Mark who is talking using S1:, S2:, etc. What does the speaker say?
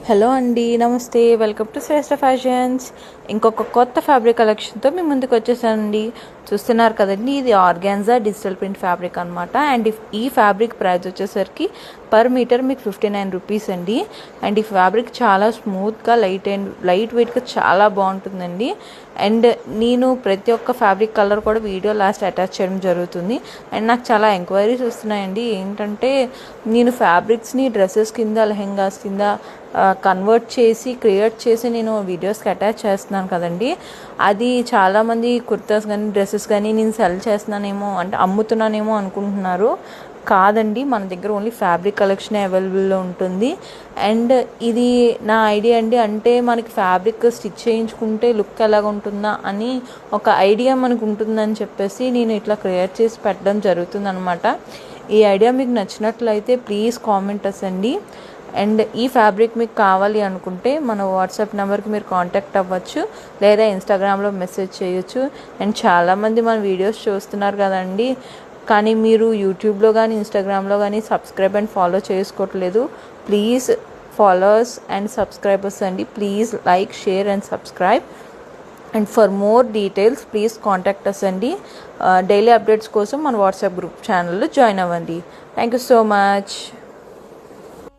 S1: Hello అండి, నమస్తే. Welcome to Shreshtha fashions. ఇంకొక కొత్త ఫ్యాబ్రిక్ కలెక్షన్తో మీ ముందుకు వచ్చేసానండి. చూస్తున్నారు కదండి, ఇది ఆర్గాన్జా డిజిటల్ ప్రింట్ ఫ్యాబ్రిక్ అనమాట. అండ్ ఈ ఫ్యాబ్రిక్ ప్రైస్ వచ్చేసరికి పర్ మీటర్ మీకు 59 రూపీస్ అండి. అండ్ ఈ ఫ్యాబ్రిక్ చాలా స్మూత్గా లైట్ వెయిట్గా చాలా బాగుంటుందండి. అండ్ నేను ప్రతి ఒక్క ఫ్యాబ్రిక్ కలర్ కూడా వీడియో లాస్ట్ అటాచ్ చేయడం జరుగుతుంది. అండ్ నాకు చాలా ఎంక్వైరీస్ వస్తున్నాయండి. ఏంటంటే నేను ఫ్యాబ్రిక్స్ని డ్రెస్సెస్ కింద, లెహెంగాస్ కింద క్రియేట్ చేసి నేను వీడియోస్కి అటాచ్ చేస్తున్నాను కదండి. అది చాలామంది కుర్తాస్ కానీ డ్రెస్సెస్ కానీ నేను సెల్ చేస్తున్నానేమో, అంటే అమ్ముతున్నానేమో అనుకుంటున్నారు. కాదండి, మన దగ్గర ఓన్లీ ఫ్యాబ్రిక్ కలెక్షన్ అవైలబుల్లో ఉంటుంది. అండ్ ఇది నా ఐడియా అండి. అంటే మనకి ఫ్యాబ్రిక్ స్టిచ్ చేయించుకుంటే లుక్ ఎలాగ ఉంటుందా అని ఒక ఐడియా మనకు ఉంటుందని చెప్పేసి నేను ఇట్లా క్రియేట్ చేసి పెట్టడం జరుగుతుంది అనమాట. ఈ ఐడియా మీకు నచ్చినట్లయితే ప్లీజ్ కామెంట్ అండి. అండ్ ఈ ఫ్యాబ్రిక్ మీకు కావాలి అనుకుంటే మన వాట్సాప్ నెంబర్కి మీరు కాంటాక్ట్ అవ్వచ్చు, లేదా ఇన్స్టాగ్రామ్లో మెసేజ్ చేయొచ్చు. అండ్ చాలామంది మన వీడియోస్ చూస్తున్నారు కదండి, కానీ మీరు యూట్యూబ్లో కానీ ఇన్స్టాగ్రామ్లో కానీ సబ్స్క్రైబ్ అండ్ ఫాలో చేసుకోవట్లేదు. ప్లీజ్ ఫాలోవర్స్ అండ్ సబ్స్క్రైబర్స్ అండి, please like, share and subscribe. And for more details please contact us అండి. డైలీ అప్డేట్స్ కోసం మన వాట్సాప్ గ్రూప్ ఛానల్లో జాయిన్ అవ్వండి. Thank you so much.